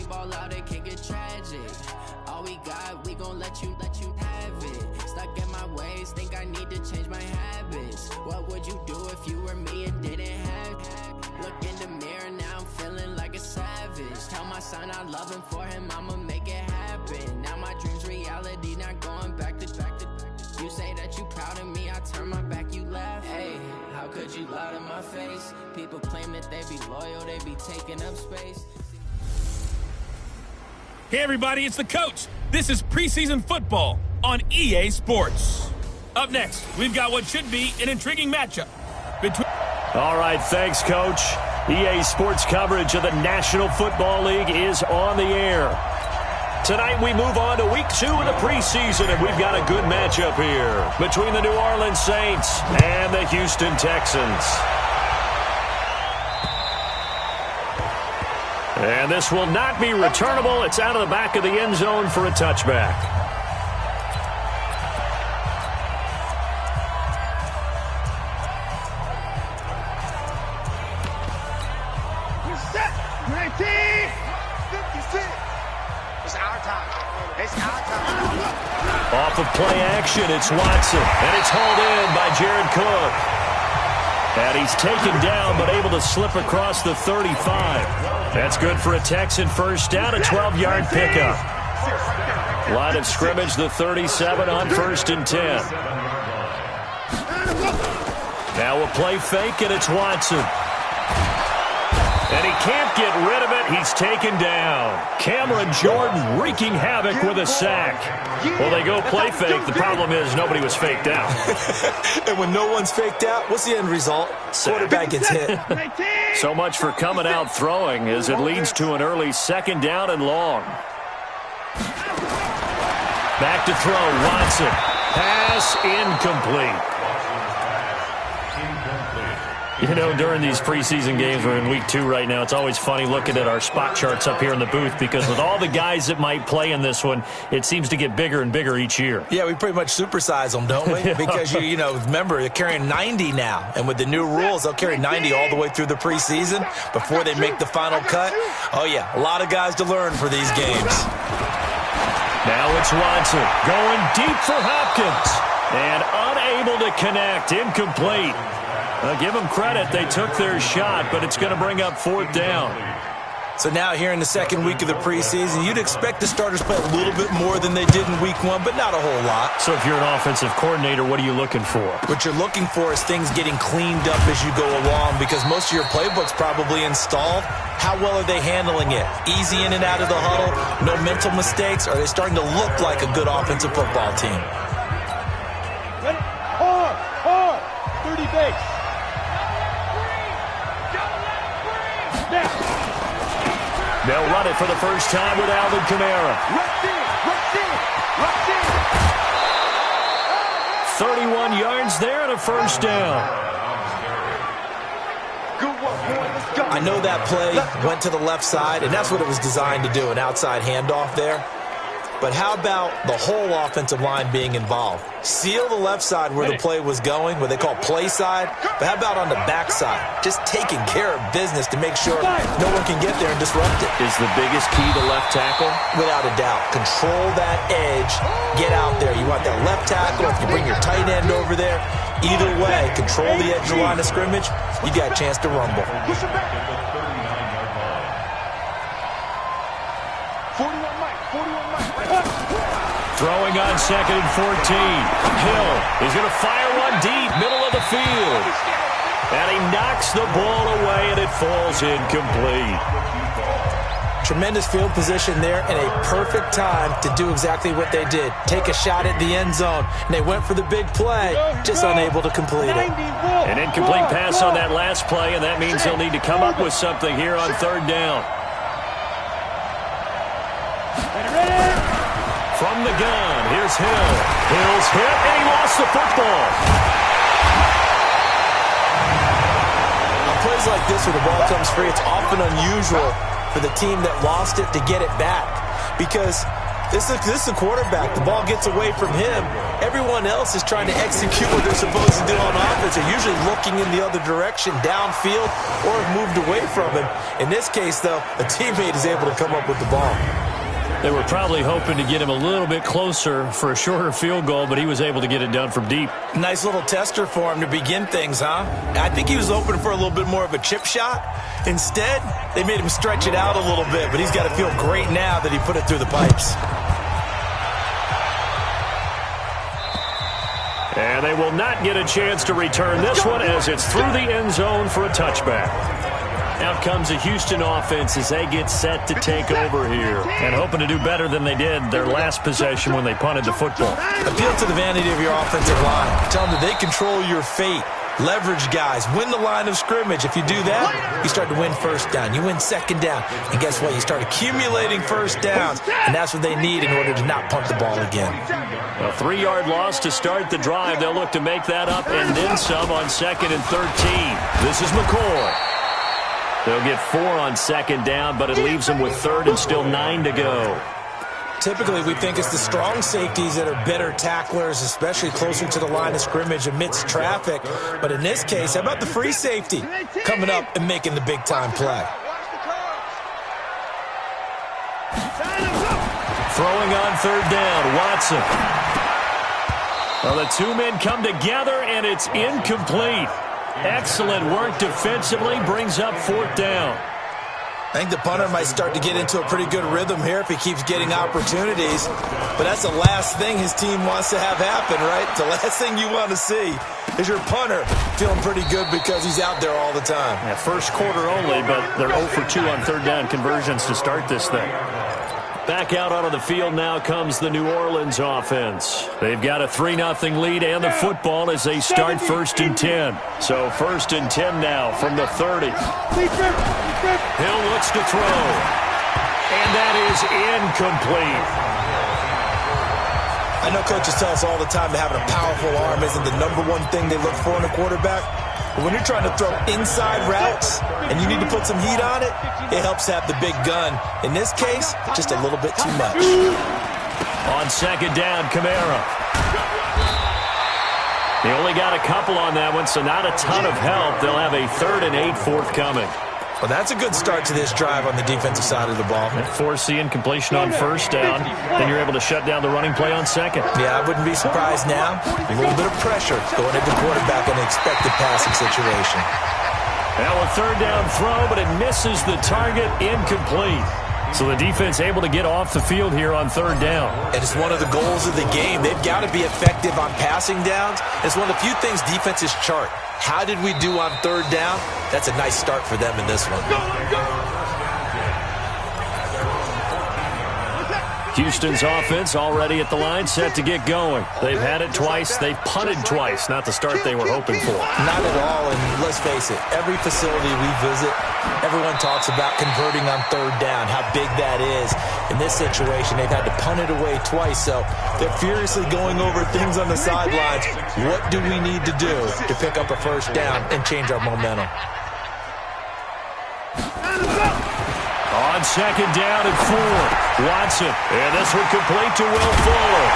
ball out, it can get tragic. All we got, we gon' let you have it. Stuck in my ways, think I need to change my habits. What would you do if you were me and didn't have it? Look in the mirror, now I'm feeling like a savage. Tell my son I love him, for him I'ma make it happen. Now my dream's reality, not going back to. You say that you proud of me, I turn my back, you laugh. Hey, how could you lie to my face? People claim that they be loyal, they be taking up space. Hey everybody, it's the coach. This is Preseason Football on EA Sports. Up next, we've got what should be an intriguing matchup between... All right, thanks, Coach. EA Sports coverage of the National Football League is on the air. Tonight we move on to Week 2 of the preseason, and we've got a good matchup here between the New Orleans Saints and the Houston Texans. And this will not be returnable. It's out of the back of the end zone for a touchback. Off of play action, it's Watson, and it's hauled in by Jared Cook. And he's taken down, but able to slip across the 35. That's good for a Texan first down, a 12-yard pickup. Line of scrimmage, the 37 on 1st and 10. Now a play fake, and it's Watson. And he can't get rid of it. He's taken down. Cameron Jordan wreaking havoc with a sack. Well, they go play fake. The problem is nobody was faked out. And when no one's faked out, what's the end result? Quarterback gets hit. So much for coming out throwing as it leads to an early 2nd down and long. Back to throw, Watson. Pass incomplete. You know, during these preseason games, we're in Week 2 right now, it's always funny looking at our spot charts up here in the booth because with all the guys that might play in this one, it seems to get bigger and bigger each year. Yeah, we pretty much supersize them, don't we? Because, you know, remember, they're carrying 90 now. And with the new rules, they'll carry 90 all the way through the preseason before they make the final cut. Oh, yeah, a lot of guys to learn for these games. Now it's Watson going deep for Hopkins. And unable to connect, incomplete. Give them credit. They took their shot, but it's going to bring up 4th down. So now here in the 2nd week of the preseason, you'd expect the starters play a little bit more than they did in Week 1, but not a whole lot. So if you're an offensive coordinator, what are you looking for? What you're looking for is things getting cleaned up as you go along because most of your playbook's probably installed. How well are they handling it? Easy in and out of the huddle, no mental mistakes? Are they starting to look like a good offensive football team? Ready? Hard, 30 base. They'll run it for the first time with Alvin Kamara. 31 yards there and a first down. I know that play went to the left side, and that's what it was designed to do, an outside handoff there. But how about the whole offensive line being involved? Seal the left side where the play was going, what they call play side. But how about on the back side? Just taking care of business to make sure no one can get there and disrupt it. Is the biggest key to left tackle? Without a doubt. Control that edge. Get out there. You want that left tackle. If you bring your tight end over there, either way, control the edge of the line of scrimmage, you got a chance to rumble. Throwing on 2nd and 14. Hill is going to fire one deep, middle of the field. And he knocks the ball away, and it falls incomplete. Tremendous field position there and a perfect time to do exactly what they did. Take a shot at the end zone. And they went for the big play, just unable to complete it. An incomplete pass on that last play, and that means they'll need to come up with something here on 3rd down. From the gun, here's Hill. Hill's hit, and he lost the football. On plays like this where the ball comes free, it's often unusual for the team that lost it to get it back. Because This is a quarterback. The ball gets away from him. Everyone else is trying to execute what they're supposed to do on offense. They're usually looking in the other direction, downfield, or have moved away from him. In this case, though, a teammate is able to come up with the ball. They were probably hoping to get him a little bit closer for a shorter field goal, but he was able to get it done from deep. Nice little tester for him to begin things, huh? I think he was hoping for a little bit more of a chip shot. Instead, they made him stretch it out a little bit, but he's got to feel great now that he put it through the pipes. And they will not get a chance to return this one as it's through the end zone for a touchback. Out comes the Houston offense as they get set to take over here. And hoping to do better than they did their last possession when they punted the football. Appeal to the vanity of your offensive line. Tell them that they control your fate. Leverage guys. Win the line of scrimmage. If you do that, you start to win first down. You win second down. And guess what? You start accumulating first downs. And that's what they need in order to not punt the ball again. A 3-yard loss to start the drive. They'll look to make that up and then some on 2nd and 13. This is McCoy. They'll get 4 on 2nd down, but it leaves them with 3rd and still 9 to go. Typically, we think it's the strong safeties that are better tacklers, especially closer to the line of scrimmage amidst traffic. But in this case, how about the free safety coming up and making the big-time play? Throwing on 3rd down, Watson. Well, the two men come together, and it's incomplete. Excellent work defensively, brings up 4th down. I think the punter might start to get into a pretty good rhythm here if he keeps getting opportunities. But that's the last thing his team wants to have happen, right? The last thing you want to see is your punter feeling pretty good because he's out there all the time. Yeah, first quarter only, but they're 0 for 2 on 3rd down conversions to start this thing. Back out onto the field now comes the New Orleans offense. They've got a 3-0 lead and the football as they start 1st and 10. So 1st and 10 now from the 30. Hill looks to throw. And that is incomplete. I know coaches tell us all the time that having a powerful arm isn't the #1 thing they look for in a quarterback. But when you're trying to throw inside routes and you need to put some heat on it, it helps to have the big gun. In this case, just a little bit too much. On 2nd down, Kamara. They only got a couple on that one, so not a ton of help. They'll have a 3rd and 8 forthcoming. Well, that's a good start to this drive on the defensive side of the ball. Force the incompletion on 1st down. Then you're able to shut down the running play on 2nd. Yeah, I wouldn't be surprised now. A little bit of pressure going into quarterback in an expected passing situation. Now a 3rd down throw, but it misses the target, incomplete. So the defense able to get off the field here on 3rd down. And it's one of the goals of the game. They've got to be effective on passing downs. It's one of the few things defenses chart. How did we do on 3rd down? That's a nice start for them in this one. Houston's offense already at the line, set to get going. They've had it twice. They've punted twice. Not the start they were hoping for. Not at all, and let's face it, every facility we visit, everyone talks about converting on 3rd down, how big that is. In this situation, they've had to punt it away twice, so they're furiously going over things on the sidelines. What do we need to do to pick up a 1st down and change our momentum? On 2nd down and 4, Watson. And this one complete to Will Fuller.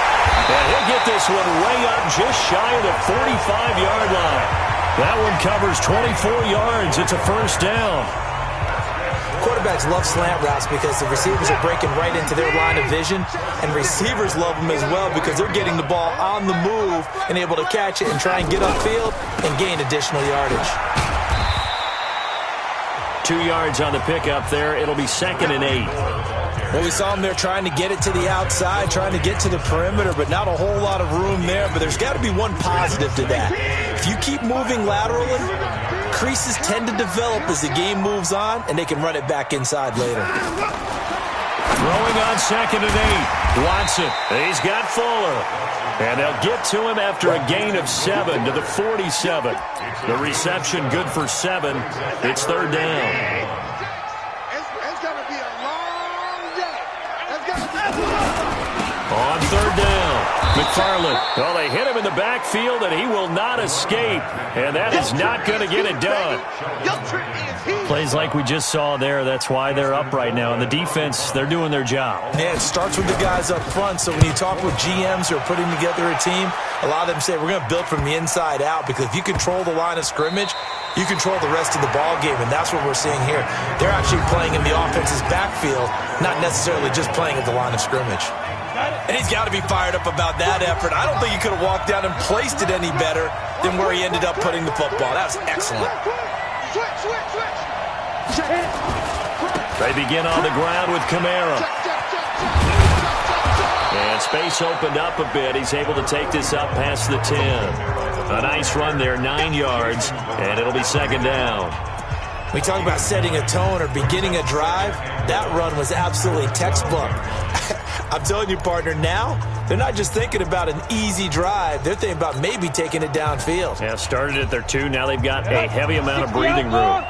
And he'll get this one way up just shy of the 45-yard line. That one covers 24 yards. It's a 1st down. Quarterbacks love slant routes because the receivers are breaking right into their line of vision, and receivers love them as well because they're getting the ball on the move and able to catch it and try and get upfield and gain additional yardage. 2 yards on the pickup there. It'll be 2nd and 8. Well, we saw them there trying to get it to the outside, trying to get to the perimeter, but not a whole lot of room there. But there's got to be one positive to that. If you keep moving laterally, creases tend to develop as the game moves on, and they can run it back inside later. Throwing on 2nd and 8. Watson. He's got Fuller. And they'll get to him after a gain of 7 to the 47. The reception good for 7. It's 3rd down. It's going to be a long day. On 3rd down, McFarland. Well, they hit him in the backfield, and he will not escape. And that is not going to get it done. Plays like we just saw there. That's why they're up right now. And the defense, they're doing their job. Yeah, it starts with the guys up front. So when you talk with GMs who are putting together a team, a lot of them say we're going to build from the inside out, because if you control the line of scrimmage, you control the rest of the ball game, and that's what we're seeing here. They're actually playing in the offense's backfield, not necessarily just playing at the line of scrimmage. And he's got to be fired up about that effort. I don't think he could have walked down and placed it any better than where he ended up putting the football. That was excellent. They begin on the ground with Kamara. And space opened up a bit. He's able to take this up past the 10. A nice run there, 9 yards, and it'll be second down. We talk about setting a tone or beginning a drive. That run was absolutely textbook. I'm telling you, partner, now they're not just thinking about an easy drive. They're thinking about maybe taking it downfield. Yeah, started at their 2. Now they've got a heavy amount of breathing room.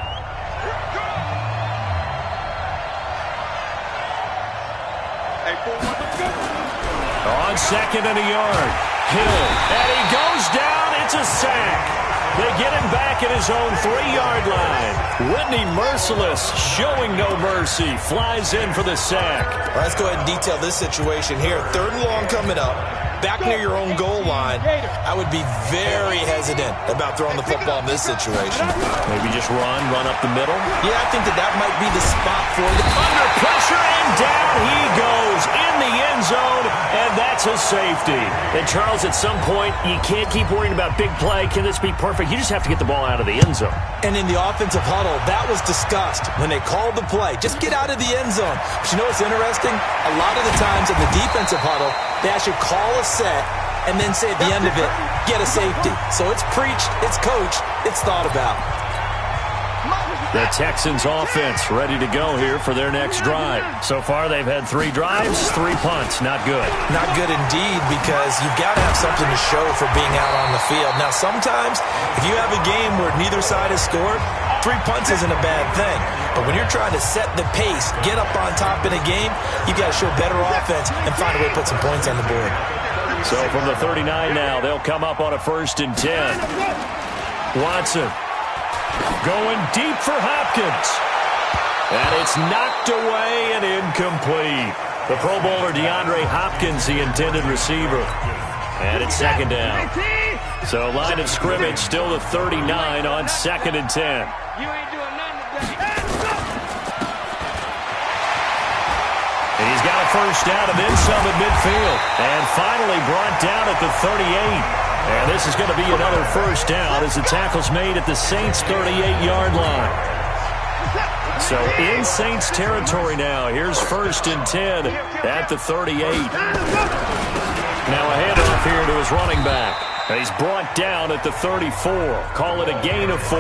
On second and a yard. Hill, and he goes down. It's a sack. They get him back at his own 3-yard line. Whitney Merciless, showing no mercy, flies in for the sack. Well, let's go ahead and detail this situation here. 3rd and long coming up. Back near your own goal line, I would be very hesitant about throwing the football in this situation. Maybe just run up the middle? Yeah, I think that might be the spot for it. Under pressure, and down he goes in the end zone, and that's a safety. And Charles, at some point, you can't keep worrying about big play. Can this be perfect? You just have to get the ball out of the end zone. And in the offensive huddle, that was discussed when they called the play. Just get out of the end zone. But you know what's interesting? A lot of the times in the defensive huddle, they actually call a set and then say at the end of it, get a safety. So it's preached, it's coached, it's thought about. The Texans offense ready to go here for their next drive. So far, they've had 3 drives, 3 punts. Not good. Not good indeed, because you've got to have something to show for being out on the field. Now, sometimes, if you have a game where neither side has scored, 3 punts isn't a bad thing. But when you're trying to set the pace, get up on top in a game, you've got to show better offense and find a way to put some points on the board. So from the 39 now, they'll come up on a 1st and 10. Watson going deep for Hopkins. And it's knocked away and incomplete. The Pro Bowler DeAndre Hopkins, the intended receiver. And it's second down. So line of scrimmage still the 39 on 2nd and 10. You ain't doing nothing today. And he's got a first down and then some at midfield. And finally brought down at the 38. And this is going to be another first down as the tackle's made at the Saints' 38-yard line. So in Saints territory now. Here's 1st and 10 at the 38. Now a handoff here to his running back. And he's brought down at the 34. Call it a gain of 4.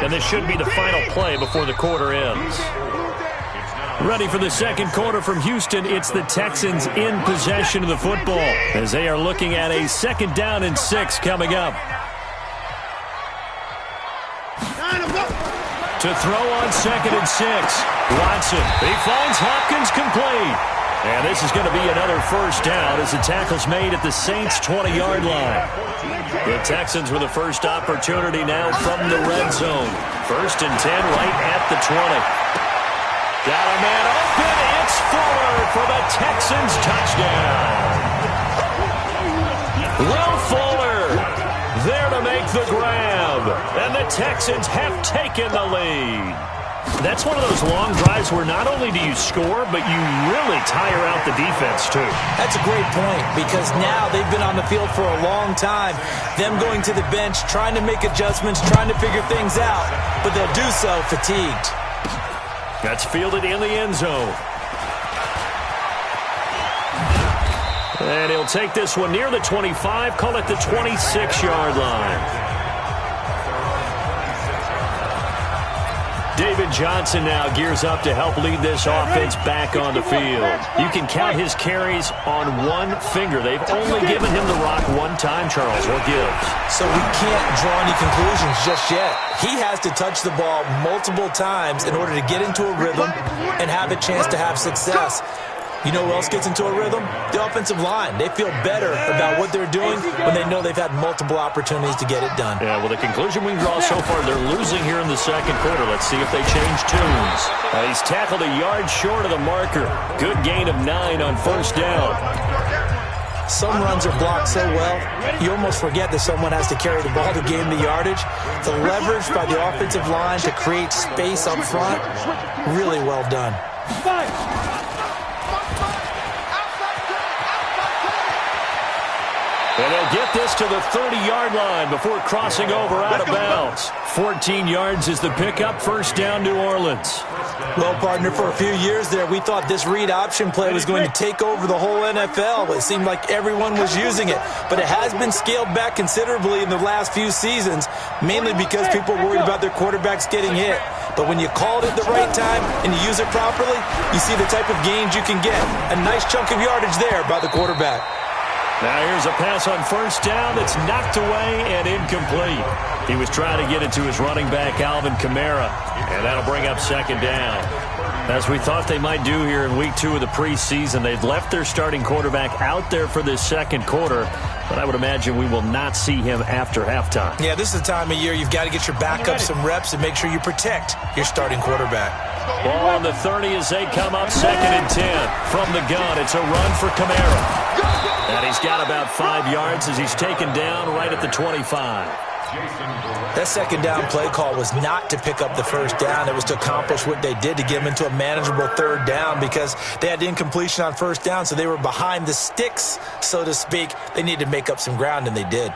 And this should be the final play before the quarter ends. Ready for the second quarter from Houston. It's the Texans in possession of the football as they are looking at a 2nd down and 6 coming up. To throw on 2nd and 6. Watson. He finds Hopkins complete. And this is going to be another first down as the tackle's made at the Saints' 20-yard line. The Texans with the first opportunity now from the red zone. 1st and 10 right at the 20. Got a man open. It's Fuller for the Texans touchdown. Will Fuller there to make the grab. And the Texans have taken the lead. That's one of those long drives where not only do you score, but you really tire out the defense, too. That's a great point, because now they've been on the field for a long time. Them going to the bench, trying to make adjustments, trying to figure things out, but they'll do so fatigued. That's fielded in the end zone. And he'll take this one near the 25, call it the 26-yard line. David Johnson now gears up to help lead this offense back on the field. You can count his carries on one finger. They've only given him the rock one time, Charles. What gives? So we can't draw any conclusions just yet. He has to touch the ball multiple times in order to get into a rhythm and have a chance to have success. You know who else gets into a rhythm? The offensive line. They feel better about what they're doing when they know they've had multiple opportunities to get it done. Yeah, well, the conclusion we can draw so far, they're losing here in the second quarter. Let's see if they change tunes. He's tackled a yard short of the marker. Good gain of 9 on first down. Some runs are blocked so well, you almost forget that someone has to carry the ball to gain the yardage. The leverage by the offensive line to create space up front, really well done. And they'll get this to the 30-yard line before crossing over out of bounds. 14 yards is the pickup. First down, New Orleans. Well, partner, for a few years there, we thought this read option play was going to take over the whole NFL. It seemed like everyone was using it. But it has been scaled back considerably in the last few seasons, mainly because people are worried about their quarterbacks getting hit. But when you call it at the right time and you use it properly, you see the type of gains you can get. A nice chunk of yardage there by the quarterback. Now here's a pass on first down that's knocked away and incomplete. He was trying to get it to his running back, Alvin Kamara, and that'll bring up second down. As we thought they might do here in week 2 of the preseason, they've left their starting quarterback out there for this second quarter, but I would imagine we will not see him after halftime. Yeah, this is the time of year you've got to get your backup some reps and make sure you protect your starting quarterback. Ball on the 30 as they come up, 2nd and 10. From the gun, it's a run for Kamara. And he's got about 5 yards as he's taken down right at the 25. That second down play call was not to pick up the first down. It was to accomplish what they did to get them into a manageable third down because they had incompletion on first down, so they were behind the sticks, so to speak. They needed to make up some ground, and they did.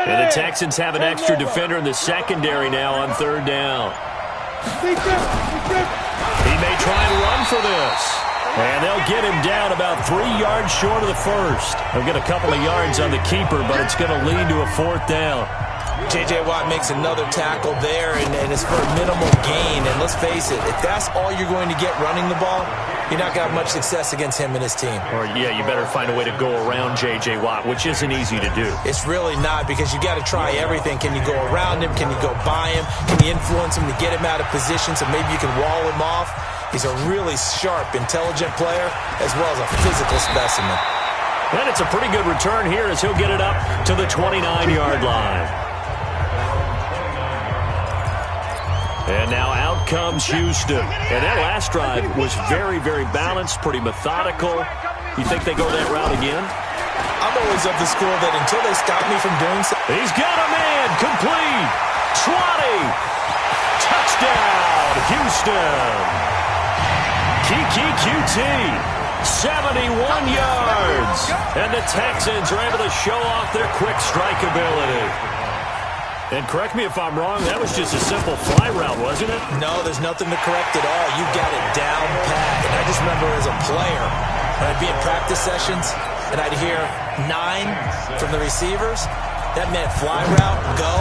And the Texans have an extra defender in the secondary now on third down. He may try and run for this. And they'll get him down about 3 yards short of the first. They'll get a couple of yards on the keeper, but it's going to lead to a 4th down. J.J. Watt makes another tackle there, and it's for a minimal gain. And let's face it, if that's all you're going to get running the ball, you're not going to have much success against him and his team. Or, yeah, you better find a way to go around J.J. Watt, which isn't easy to do. It's really not, because you got to try everything. Can you go around him? Can you go by him? Can you influence him to get him out of position so maybe you can wall him off? He's a really sharp, intelligent player, as well as a physical specimen. And it's a pretty good return here as he'll get it up to the 29-yard line. And now out comes Houston. And that last drive was very, very balanced, pretty methodical. You think they go that route again? I'm always of the school that until they stop me from doing so. He's got a man, complete. 20. Touchdown, Houston. Kiki QT, 71 yards. And the Texans are able to show off their quick strike ability. And correct me if I'm wrong, that was just a simple fly route, wasn't it? No, there's nothing to correct at all. You got it down pat. And I just remember as a player, when I'd be in practice sessions, and I'd hear 9 from the receivers, that meant fly route, go,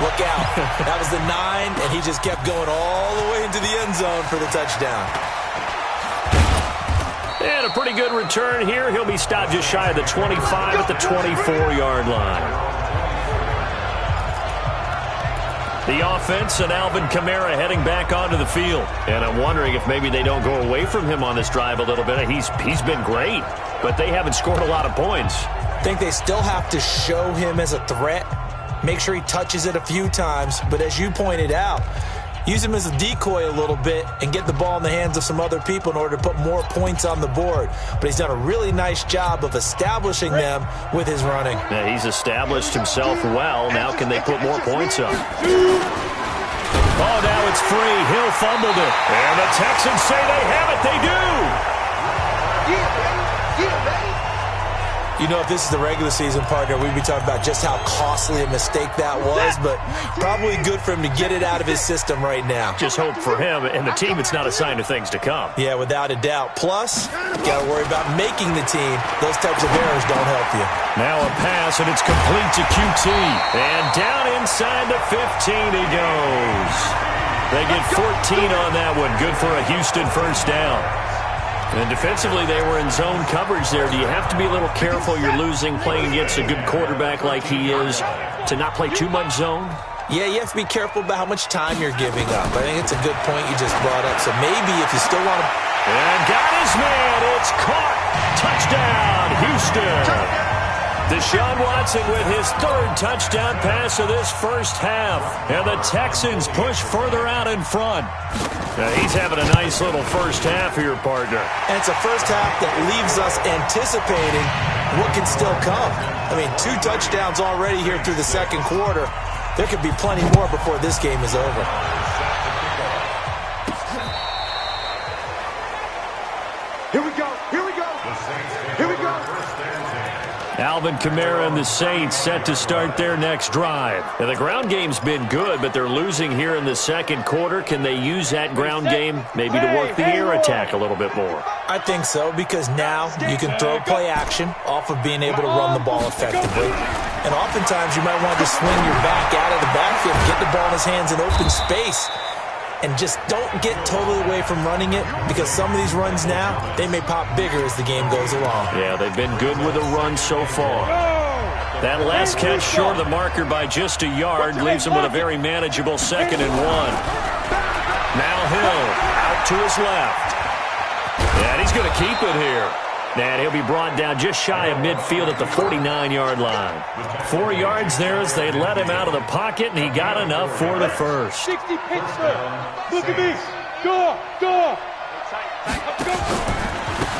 look out. That was the 9, and he just kept going all the way into the end zone for the touchdown. And a pretty good return here. He'll be stopped just shy of the 25 at the 24-yard line. The offense and Alvin Kamara heading back onto the field. And I'm wondering if maybe they don't go away from him on this drive a little bit. He's been great, but they haven't scored a lot of points. I think they still have to show him as a threat. Make sure he touches it a few times. But as you pointed out, use him as a decoy a little bit and get the ball in the hands of some other people in order to put more points on the board. But he's done a really nice job of establishing them with his running. Yeah, he's established himself well. Now can they put more points up? Oh, now it's free. Hill fumbled it. And the Texans say they have it. They do. You know, if this is the regular season, partner, we'd be talking about just how costly a mistake that was, but probably good for him to get it out of his system right now. Just hope for him and the team it's not a sign of things to come. Yeah, without a doubt. Plus, got to worry about making the team. Those types of errors don't help you. Now a pass, and it's complete to QT. And down inside the 15 he goes. They get 14 on that one. Good for a Houston first down. And defensively, they were in zone coverage there. Do you have to be a little careful? You're losing playing against a good quarterback like he is to not play too much zone? Yeah, you have to be careful about how much time you're giving up. I think it's a good point you just brought up. So maybe if you still want to... And got his man. It's caught. Touchdown, Houston. Deshaun Watson with his third touchdown pass of this first half. And the Texans push further out in front. He's having a nice little first half here, partner. And it's a first half that leaves us anticipating what can still come. I mean, 2 touchdowns already here through the second quarter. There could be plenty more before this game is over. Here we go. Here we go. Here we go. Alvin Kamara and the Saints set to start their next drive. Now, the ground game's been good, but they're losing here in the second quarter. Can they use that ground game maybe to work the air attack a little bit more? I think so, because now you can throw play action off of being able to run the ball effectively. And oftentimes you might want to swing your back out of the backfield, get the ball in his hands in open space, and just don't get totally away from running it, because some of these runs now, they may pop bigger as the game goes along. Yeah, they've been good with a run so far. That last catch short of the marker by just a yard leaves him with a very manageable 2nd and 1. Now Hill out to his left. And he's going to keep it here. And he'll be brought down just shy of midfield at the 49-yard line. 4 yards there as they let him out of the pocket, and he got enough for the first. 60 Pittsburgh. Look at me. Go.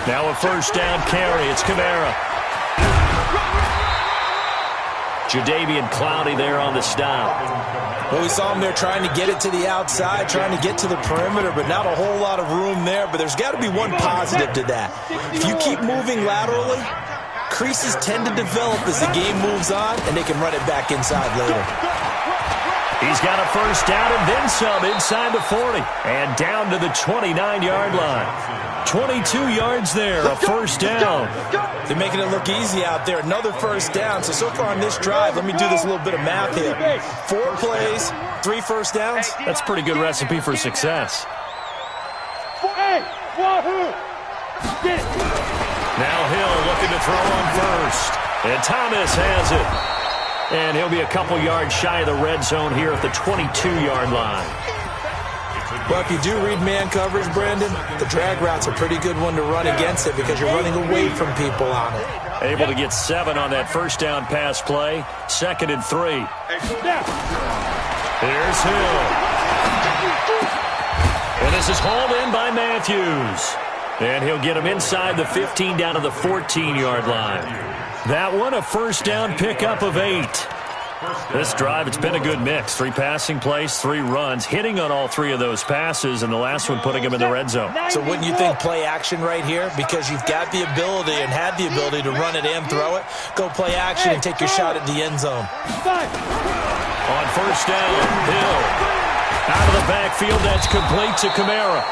Now a first down carry. It's Kamara. Jadeveon Clowney there on the stop. Well, we saw him there trying to get it to the outside, trying to get to the perimeter, but not a whole lot of room there. But there's got to be one positive to that. If you keep moving laterally, creases tend to develop as the game moves on, and they can run it back inside later. He's got a first down and then some inside the 40. And down to the 29-yard line. 22 yards there, a first down. They're making it look easy out there. Another first down. So far on this drive, let me do this little bit of math here. 4 plays, 3 first downs. That's a pretty good recipe for success. Now Hill looking to throw on first. And Thomas has it. And he'll be a couple yards shy of the red zone here at the 22-yard line. Well, if you do read man coverage, Brandon, the drag route's a pretty good one to run against it because you're running away from people on it. Able to get 7 on that first down pass play. 2nd and 3. Here's Hill. And this is hauled in by Matthews. And he'll get him inside the 15 down to the 14-yard line. That one a first down pickup of 8. This drive, it's been a good mix. 3 passing plays, 3 runs, hitting on all 3 of those passes, and the last one putting him in the red zone. So wouldn't you think play action right here? Because you've got the ability and had the ability to run it and throw it. Go play action and take your shot at the end zone. On first down, Hill. Out of the backfield, that's complete to Kamara.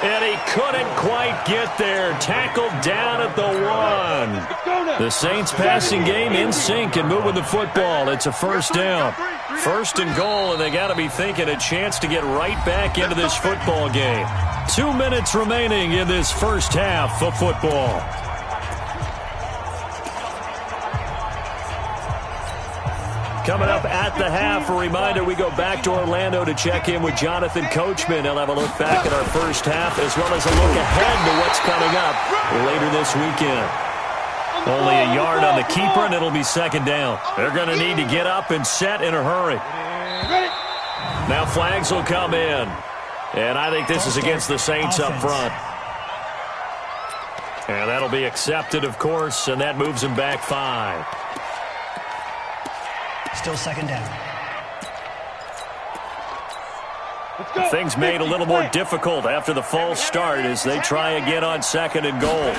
And he couldn't quite get there. Tackled down at the 1. The Saints passing game in sync and moving the football. It's a first down. 1st and goal, and they got to be thinking a chance to get right back into this football game. 2 minutes remaining in this first half of football. Coming up at the half, a reminder, we go back to Orlando to check in with Jonathan Coachman. He'll have a look back at our first half as well as a look ahead to what's coming up later this weekend. Only a yard on the keeper, and it'll be 2nd down. They're going to need to get up and set in a hurry. Now flags will come in. And I think this is against the Saints up front. And that'll be accepted, of course, and that moves them back 5. Still 2nd down. Things made a little more difficult after the false start as they try again on 2nd and goal.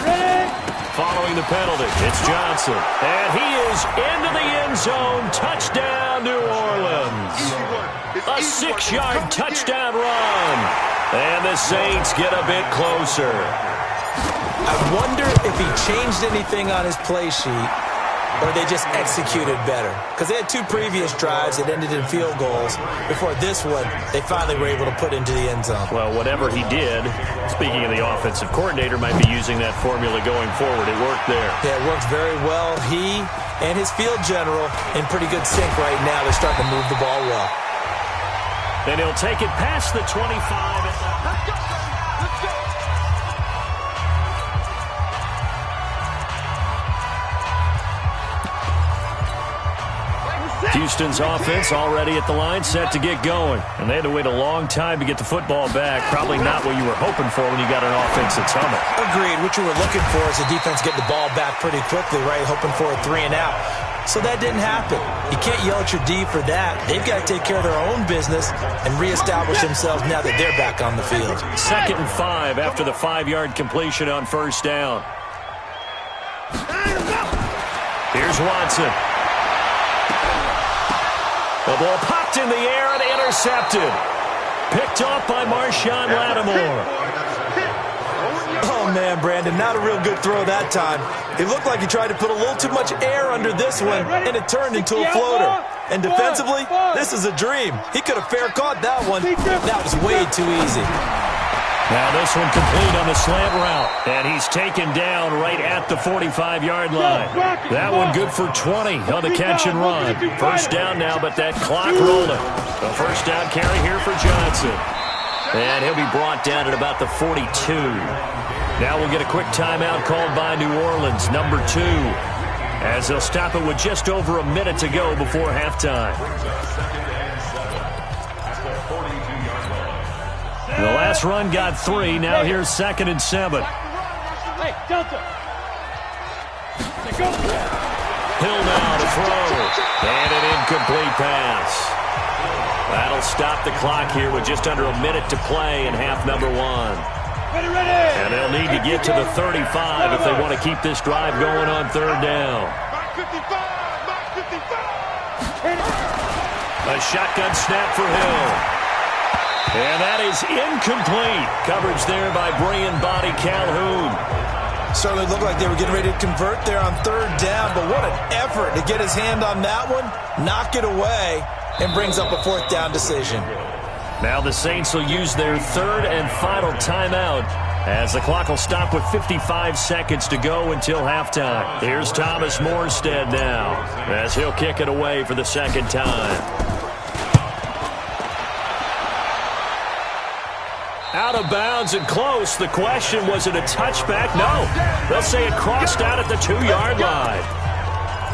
Following the penalty, it's Johnson. And he is into the end zone. Touchdown, New Orleans. A 6-yard touchdown run. And the Saints get a bit closer. I wonder if he changed anything on his play sheet or they just executed better? Because they had 2 previous drives that ended in field goals. Before this one, they finally were able to put into the end zone. Well, whatever he did, speaking of the offensive coordinator, might be using that formula going forward. It worked there. Yeah, it works very well. He and his field general in pretty good sync right now. They're starting to move the ball well. And he'll take it past the 25. Let's go, let's go. Houston's offense already at the line, set to get going. And they had to wait a long time to get the football back. Probably not what you were hoping for when you got an offense that's humming. Agreed. What you were looking for is the defense getting the ball back pretty quickly, right? Hoping for a 3 and out. So that didn't happen. You can't yell at your D for that. They've got to take care of their own business and reestablish themselves now that they're back on the field. 2nd and 5 after the 5-yard completion on 1st down. Here's Watson. The ball popped in the air and intercepted. Picked off by Marshawn Lattimore. Oh, man, Brandon, not a real good throw that time. It looked like he tried to put a little too much air under this one, and it turned into a floater. And defensively, this is a dream. He could have fair caught that one. That was way too easy. Now this one complete on the slant route. And he's taken down right at the 45-yard line. That one good for 20 on the catch and run. 1st down now, but that clock rolling. The 1st down carry here for Johnson. And he'll be brought down at about the 42. Now we'll get a quick timeout called by New Orleans, number 2. As they'll stop it with just over a minute to go before halftime. The last run got 3. Now here's 2nd and 7. Hey, Delta. Hill now to throw. And an incomplete pass. That'll stop the clock here with just under a minute to play in half number 1. And they'll need to get to the 35 if they want to keep this drive going on 3rd down. A shotgun snap for Hill. And that is incomplete. Coverage there by Brian Body Calhoun. Certainly looked like they were getting ready to convert there on 3rd down, but what an effort to get his hand on that one, knock it away, and brings up a 4th down decision. Now the Saints will use their 3rd and final timeout as the clock will stop with 55 seconds to go until halftime. Here's Thomas Morstead now as he'll kick it away for the 2nd time. Out of bounds and close. The question, was it a touchback? No. They'll say it crossed out at the 2-yard line.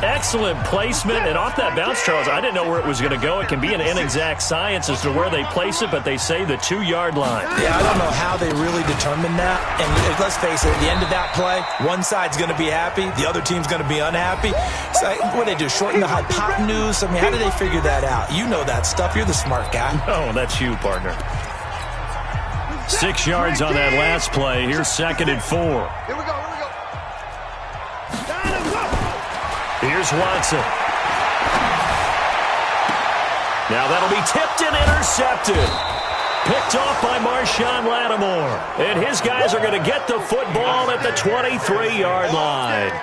Excellent placement. And off that bounce, Charles, I didn't know where it was going to go. It can be an inexact science as to where they place it, but they say the 2-yard line. Yeah, I don't know how they really determined that. And let's face it, at the end of that play, one side's going to be happy, the other team's going to be unhappy. So what do they do, shorten the hypotenuse? I mean, how do they figure that out? You know that stuff. You're the smart guy. No, that's you, partner. 6 yards on that last play. Here's 2nd and 4. Here we go. Here's Watson. Now that'll be tipped and intercepted. Picked off by Marshawn Lattimore. And his guys are going to get the football at the 23-yard line.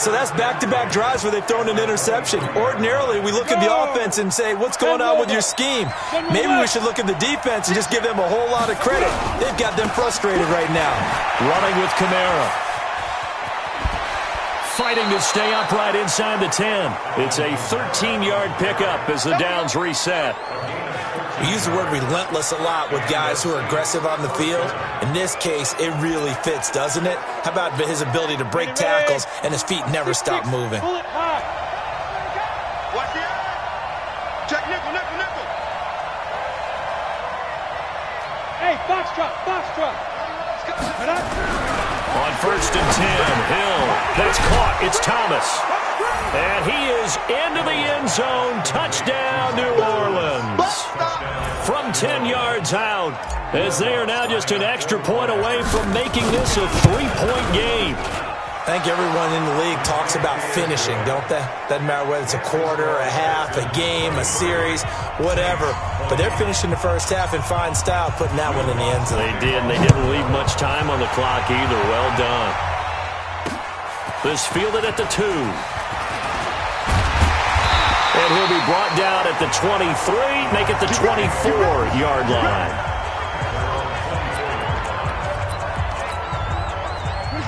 So that's back-to-back drives where they've thrown an interception. Ordinarily, we look at the offense and say, what's going on with your scheme? Maybe we should look at the defense and just give them a whole lot of credit. They've got them frustrated right now. Running with Kamara. Fighting to stay upright inside the 10. It's a 13-yard pickup as the downs reset. We use the word relentless a lot with guys who are aggressive on the field. In this case, it really fits, doesn't it? How about his ability to break tackles and his feet never stop moving? Watch it. Check nickel. Hey, box truck. On 1st and 10, Hill. That's caught. It's Thomas. And he is into the end zone. Touchdown, New Orleans. From 10 yards out, as they are now just an extra point away from making this a 3-point game. I think everyone in the league talks about finishing, don't they? Doesn't matter whether it's a quarter, a half, a game, a series, whatever. But they're finishing the first half in fine style, putting that one in the end zone. They did, and they didn't leave much time on the clock either. Well done. This fielded at the 2. And he'll be brought down at the 23, make it the 24-yard line.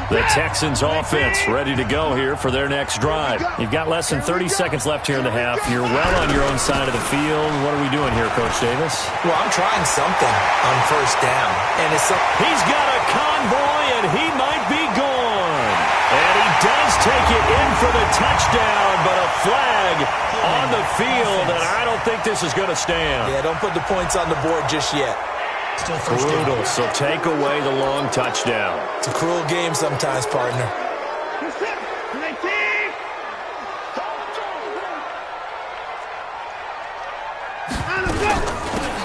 The Texans offense ready to go here for their next drive. You've got less than 30 seconds left here in the half. You're well on your own side of the field. What are we doing here, Coach Davis? Well, I'm trying something on first down. And it's he's got a convoy, and he might be gone. And he does take it in for the touchdown, but a flag on the field, and I don't think this is going to stand. Yeah, don't put the points on the board just yet. Brutal, so take away the long touchdown. It's a cruel game sometimes, partner.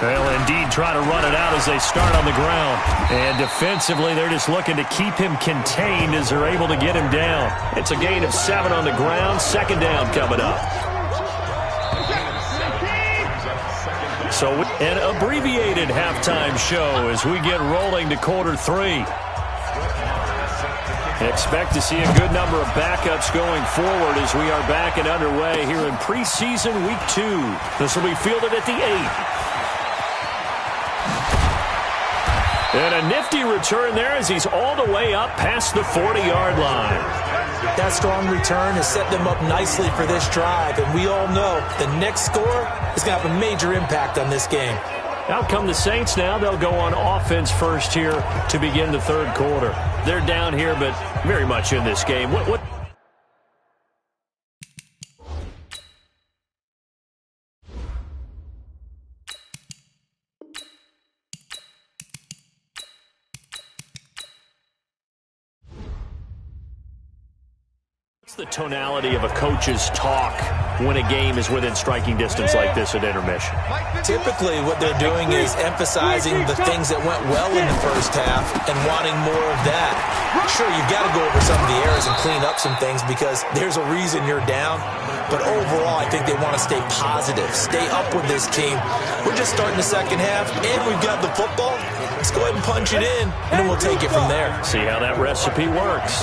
They'll indeed try to run it out as they start on the ground. And defensively, they're just looking to keep him contained as they're able to get him down. It's a gain of 7 on the ground. Second down coming up. So an abbreviated halftime show as we get rolling to quarter 3. Expect to see a good number of backups going forward as we are back and underway here in preseason week 2. This will be fielded at the 8. And a nifty return there as he's all the way up past the 40-yard line. That strong return has set them up nicely for this drive, and we all know the next score is going to have a major impact on this game. Out come the Saints now. They'll go on offense first here to begin the third quarter. They're down here, but very much in this game. What the tonality of a coach's talk when a game is within striking distance like this at intermission? Typically, what they're doing is emphasizing the things that went well in the first half and wanting more of that. Sure, you've got to go over some of the errors and clean up some things because there's a reason you're down. But overall, I think they want to stay positive, stay up with this team. We're just starting the second half, and we've got the football. Let's go ahead and punch it in, and then we'll take it from there. See how that recipe works.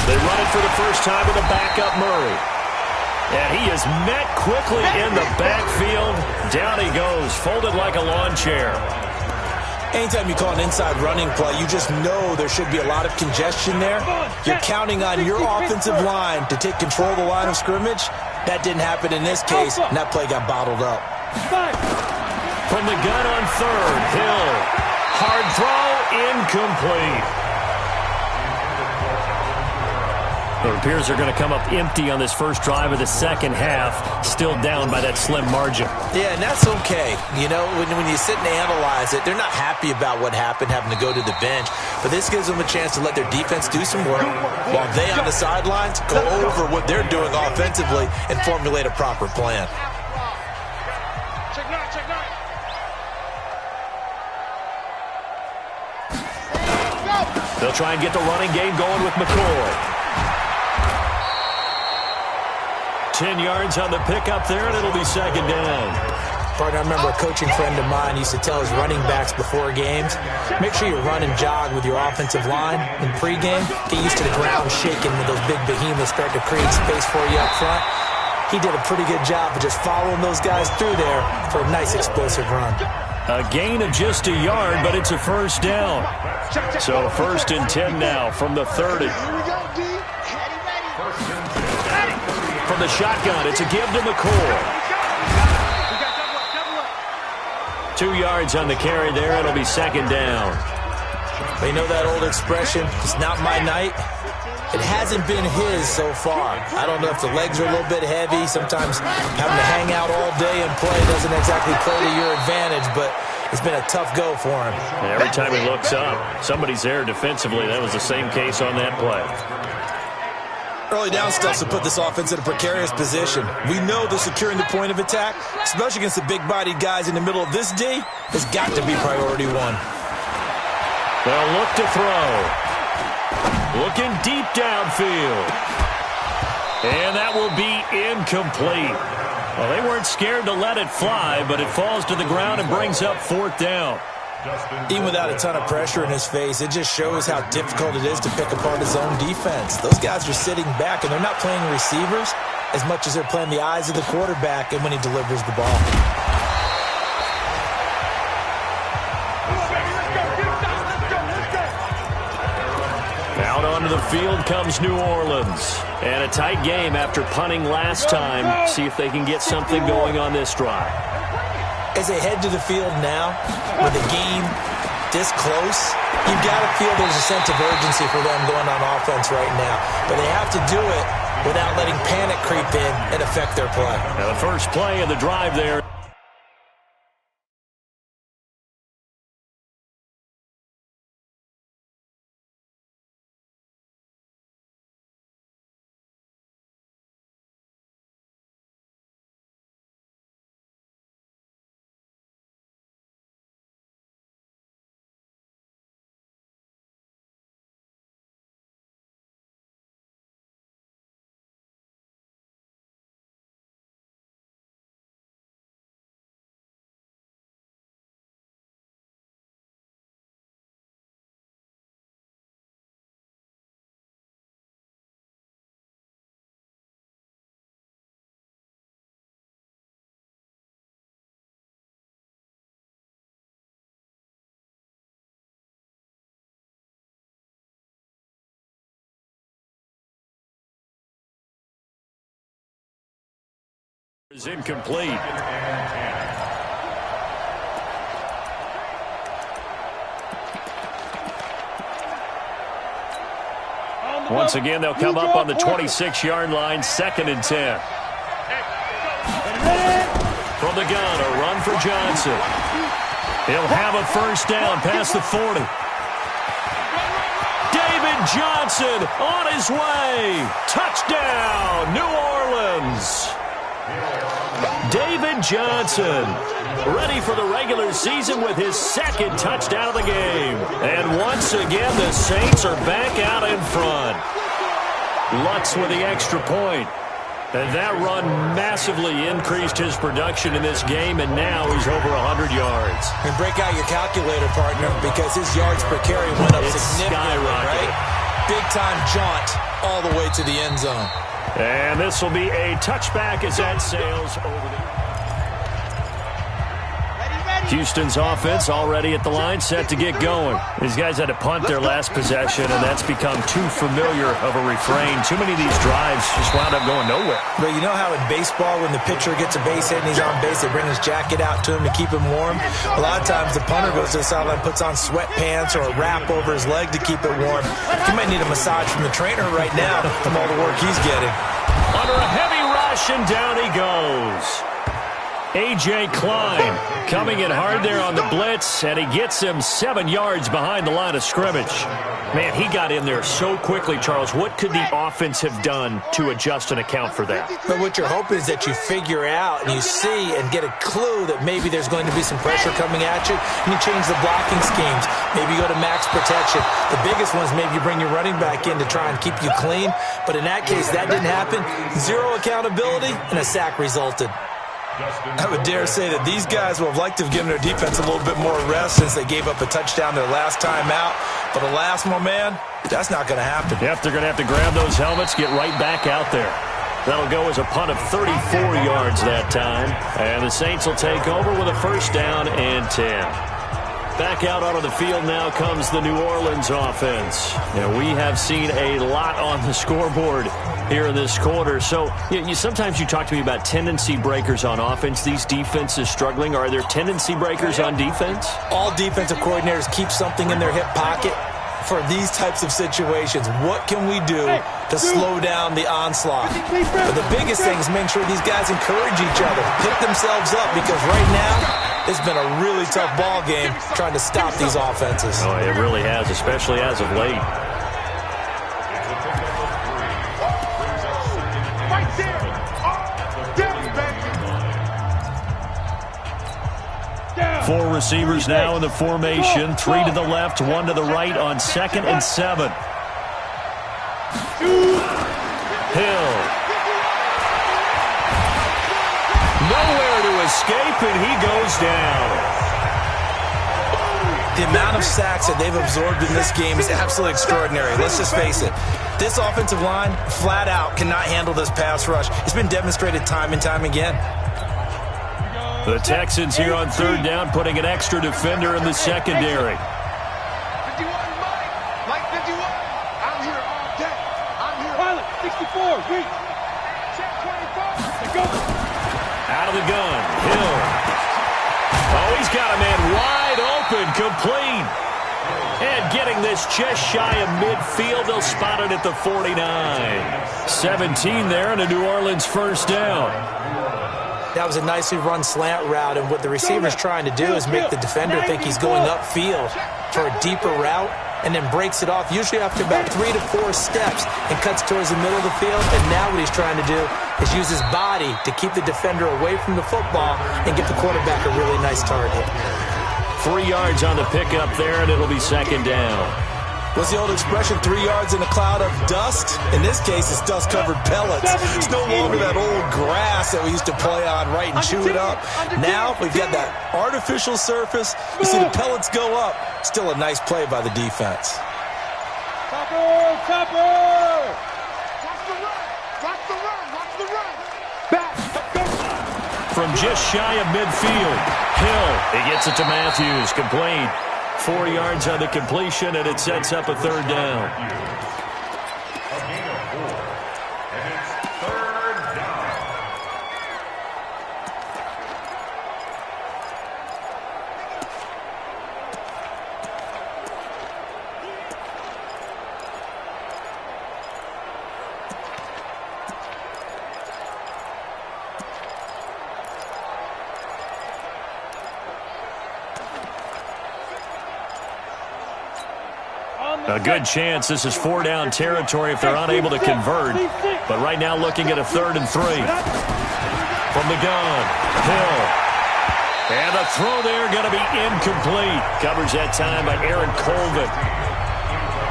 They run it for the first time with a backup Murray. And he is met quickly in the backfield. Down he goes, folded like a lawn chair. Anytime you call an inside running play, you just know there should be a lot of congestion there. You're counting on your offensive line to take control of the line of scrimmage. That didn't happen in this case, and that play got bottled up. From the gun on third, Hill. Hard throw, incomplete. It appears they're going to come up empty on this first drive of the second half, still down by that slim margin. Yeah, and that's okay. You know, when you sit and analyze it, they're not happy about what happened, having to go to the bench. But this gives them a chance to let their defense do some work while they on the sidelines go over what they're doing offensively and formulate a proper plan. They'll try and get the running game going with McCoy. 10 yards on the pickup there, and it'll be second down. Partner, I remember a coaching friend of mine used to tell his running backs before games, make sure you run and jog with your offensive line in pregame. Get used to the ground shaking when those big behemoths start to create space for you up front. He did a pretty good job of just following those guys through there for a nice explosive run. A gain of just a yard, but it's a first down. So first and 10 now from the 30. From the shotgun, it's a give to McCoy. 2 yards on the carry there. It'll be second down. You know that old expression, it's not my night? It hasn't been his so far. I don't know if the legs are a little bit heavy. Sometimes having to hang out all day and play doesn't exactly play to your advantage, but it's been a tough go for him. And every time he looks up, somebody's there defensively. That was the same case on that play. Early down stuff to put this offense in a precarious position. We know that securing the point of attack, especially against the big-bodied guys in the middle of this D, has got to be priority one. They'll look to throw. Looking deep downfield. And that will be incomplete. Well, they weren't scared to let it fly, but it falls to the ground and brings up fourth down. Even without a ton of pressure in his face, it just shows how difficult it is to pick apart his own defense. Those guys are sitting back, and they're not playing receivers as much as they're playing the eyes of the quarterback and when he delivers the ball. Out onto the field comes New Orleans. And a tight game after punting last time. See if they can get something going on this drive. As they head to the field now, with the game this close, you've got to feel there's a sense of urgency for them going on offense right now. But they have to do it without letting panic creep in and affect their play. Now the first play of the drive there. Is incomplete. Once again, they'll come up on the 26-yard line, 2nd and 10. From the gun, a run for Johnson. He'll have a first down past the 40. David Johnson on his way. Touchdown, New Orleans. David Johnson, ready for the regular season with his 2nd touchdown of the game. And once again, the Saints are back out in front. Lutz with the extra point. And that run massively increased his production in this game, and now he's over 100 yards. And break out your calculator, partner, because his yards per carry went up significantly, right? Big-time jaunt all the way to the end zone. And this will be a touchback as that sails over the... Houston's offense already at the line, set to get going. These guys had to punt their last possession, and that's become too familiar of a refrain. Too many of these drives just wound up going nowhere. But you know how in baseball, when the pitcher gets a base hit and he's on base, they bring his jacket out to him to keep him warm? A lot of times the punter goes to the sideline, puts on sweatpants or a wrap over his leg to keep it warm. He might need a massage from the trainer right now from all the work he's getting. Under a heavy rush, and down he goes. A.J. Klein coming in hard there on the blitz, and he gets him 7 yards behind the line of scrimmage. Man, he got in there so quickly, Charles. What could the offense have done to adjust and account for that? But what you're hoping is that you figure out and you see and get a clue that maybe there's going to be some pressure coming at you, and you change the blocking schemes. Maybe you go to max protection. The biggest one is maybe you bring your running back in to try and keep you clean. But in that case, that didn't happen. Zero accountability, and a sack resulted. I would dare say that these guys would have liked to have given their defense a little bit more rest since they gave up a touchdown their last time out. But alas, my man, that's not going to happen. Yep, they're going to have to grab those helmets, get right back out there. That'll go as a punt of 34 yards that time. And the Saints will take over with a first down and 10. Back out onto the field now comes the New Orleans offense. Now, we have seen a lot on the scoreboard here in this quarter. So sometimes you talk to me about tendency breakers on offense. These defenses struggling. Are there tendency breakers on defense? All defensive coordinators keep something in their hip pocket for these types of situations. What can we do to slow down the onslaught? But the biggest thing is making sure these guys encourage each other, pick themselves up, because right now it's been a really tough ball game trying to stop these offenses. Oh, it really has, especially as of late. Four receivers now in the formation. 3 to the left, 1 to the right on 2nd and 7. Hill. Nowhere to escape, and he goes down. The amount of sacks that they've absorbed in this game is absolutely extraordinary. Let's just face it. This offensive line, flat out, cannot handle this pass rush. It's been demonstrated time and time again. The Texans here on third down, putting an extra defender in the secondary. 51, Mike 51. I'm here all day. I'm here. Pilot, 64, reach. Check 24. Let's go. Out of the gun, Hill. Oh, he's got a man wide open, complete. And getting this just shy of midfield, they'll spot it at the 49. 17 there and a New Orleans first down. That was a nicely run slant route, and what the receiver's trying to do is make the defender think he's going upfield for a deeper route, and then breaks it off, usually after about 3 to 4 steps, and cuts towards the middle of the field. And now what he's trying to do is use his body to keep the defender away from the football and get the quarterback a really nice target. 3 yards on the pickup there, and it'll be second down. What's the old expression, 3 yards in a cloud of dust? In this case, it's dust-covered pellets. It's no longer that old grass that we used to play on, right, and chew it up. Now we've got that artificial surface. You see the pellets go up. Still a nice play by the defense. Topper, topper. Watch the run. Watch the run. Watch the run. Back. Go. From just shy of midfield, Hill, he gets it to Matthews, complete. 4 yards on the completion, and it sets up a third down. A good chance this is 4-down territory if they're unable to convert. But right now looking at a 3rd and 3. From the gun, Hill. And the throw there going to be incomplete. Covers that time by Aaron Colvin.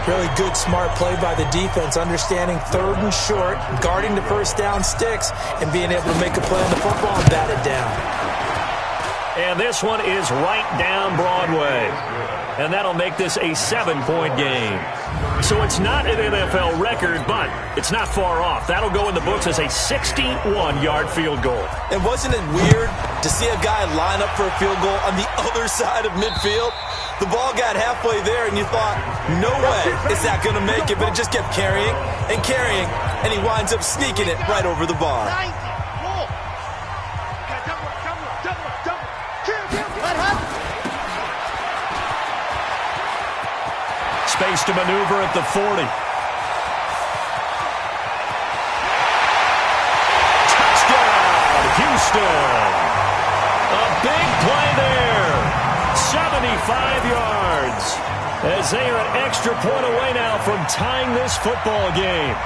Really good, smart play by the defense, understanding 3rd and short, guarding the first down sticks, and being able to make a play on the football and bat it down. And this one is right down Broadway. And that'll make this a 7-point game. So it's not an NFL record, but it's not far off. That'll go in the books as a 61-yard field goal. And wasn't it weird to see a guy line up for a field goal on the other side of midfield? The ball got halfway there, and you thought, no way is that going to make it, but it just kept carrying, and he winds up sneaking it right over the bar. Space to maneuver at the 40. Touchdown, Houston. A big play there. 75 yards. As they are an extra point away now from tying this football game.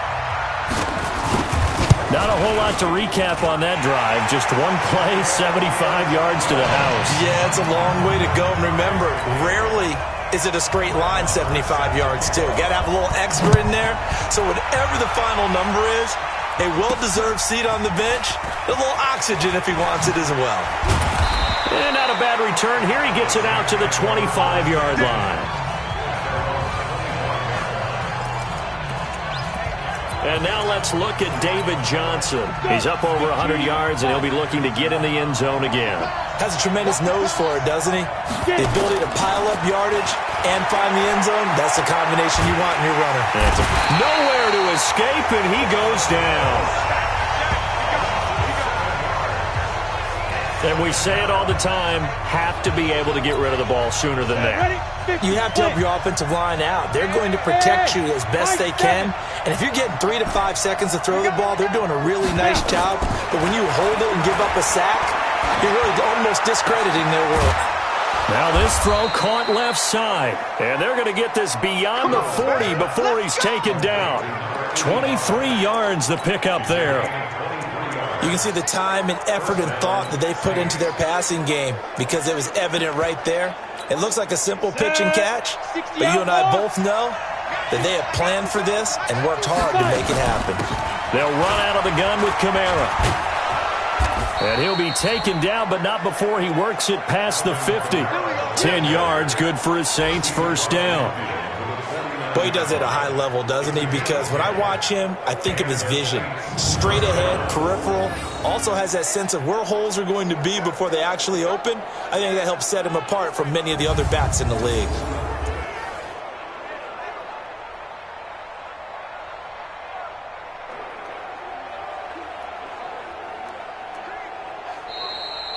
Not a whole lot to recap on that drive. Just one play, 75 yards to the house. Yeah, it's a long way to go. And remember, rarely is it a straight line 75 yards, too. Got to have a little extra in there. So whatever the final number is, a well-deserved seat on the bench, a little oxygen if he wants it as well. And not a bad return here. He gets it out to the 25-yard line. And now let's look at David Johnson. He's up over 100 yards, and he'll be looking to get in the end zone again. Has a tremendous nose for it, doesn't he? The ability to pile up yardage and find the end zone, that's the combination you want in your runner. Nowhere to escape, and he goes down. And we say it all the time, have to be able to get rid of the ball sooner than that. You have to help your offensive line out. They're going to protect you as best they can. And if you're getting 3 to 5 seconds to throw the ball, they're doing a really nice job. But when you hold it and give up a sack, you're really almost discrediting their work. Now this throw caught left side. And they're going to get this beyond the 40 before he's taken down. 23 yards the pickup there. You can see the time and effort and thought that they put into their passing game because it was evident right there. It looks like a simple pitch and catch, but you and I both know that they have planned for this and worked hard to make it happen. They'll run out of the gun with Kamara. And he'll be taken down, but not before he works it past the 50. 10 yards, good for a Saints first down. Boy, he does it at a high level, doesn't he? Because when I watch him, I think of his vision. Straight ahead, peripheral. Also has that sense of where holes are going to be before they actually open. I think that helps set him apart from many of the other backs in the league.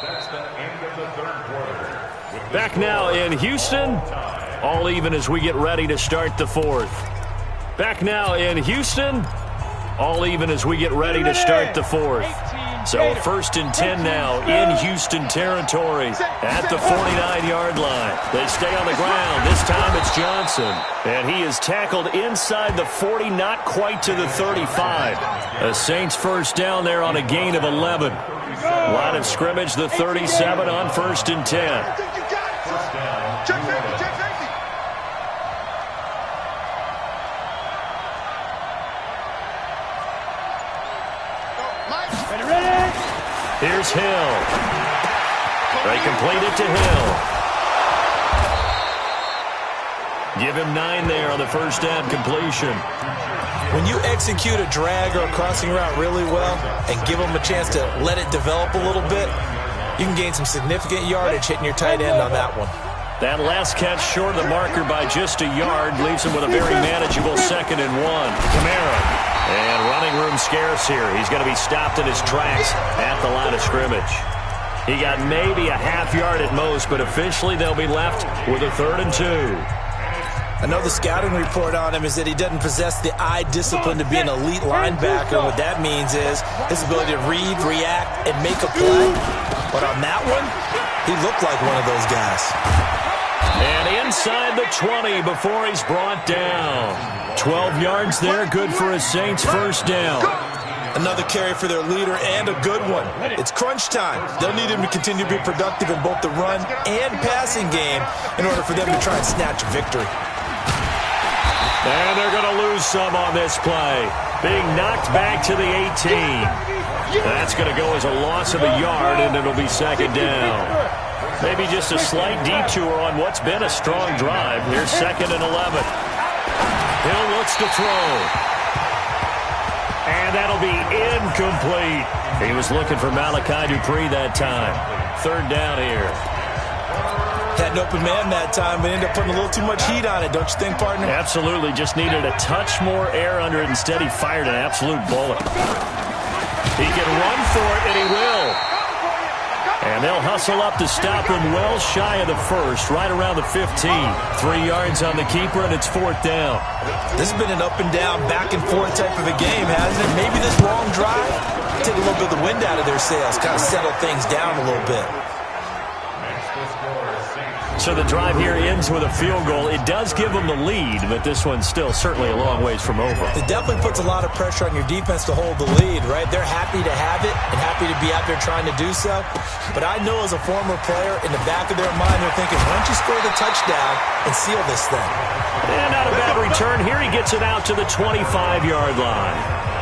That's the end of the third quarter. Back now in Houston. All even as we get ready to start the fourth. Back now in Houston. All even as we get ready to start the fourth. So first and 10 now in Houston territory at the 49-yard line. They stay on the ground. This time it's Johnson. And he is tackled inside the 40, not quite to the 35. A Saints first down there on a gain of 11. Line of scrimmage, the 37 on first and 10. Here's Hill. They complete it to Hill. Give him 9 there on the first down completion. When you execute a drag or a crossing route really well and give them a chance to let it develop a little bit, you can gain some significant yardage hitting your tight end on that one. That last catch short of the marker by just a yard leaves him with a very manageable 2nd and 1. Kamara. And running room scarce here. He's going to be stopped in his tracks at the line of scrimmage. He got maybe a half yard at most, but officially they'll be left with a 3rd and 2. I know the scouting report on him is that he doesn't possess the eye discipline to be an elite linebacker. What that means is his ability to read, react, and make a play. But on that one, he looked like one of those guys. And inside the 20 before he's brought down. 12 yards there, good for a Saints first down. Another carry for their leader and a good one. It's crunch time. They'll need him to continue to be productive in both the run and passing game in order for them to try and snatch a victory. And they're going to lose some on this play. Being knocked back to the 18. That's going to go as a loss of a yard, and it'll be 2nd down. Maybe just a slight detour on what's been a strong drive. Here's 2nd and 11. Hill looks to throw. And that'll be incomplete. He was looking for Malachi Dupree that time. 3rd down here. Had an open man that time, but ended up putting a little too much heat on it, don't you think, partner? Absolutely. Just needed a touch more air under it. Instead, he fired an absolute bullet. He can run for it, and he will. And they'll hustle up to stop him well shy of the first, right around the 15. 3 yards on the keeper, and it's 4th down. This has been an up and down, back and forth type of a game, hasn't it? Maybe this long drive, take a little bit of the wind out of their sails, kind of settle things down a little bit. So the drive here ends with a field goal. It does give them the lead, but this one's still certainly a long ways from over. It definitely puts a lot of pressure on your defense to hold the lead, right? They're happy to have it and happy to be out there trying to do so. But I know as a former player, in the back of their mind, they're thinking, why don't you score the touchdown and seal this thing? And not a bad return. Here he gets it out to the 25-yard line.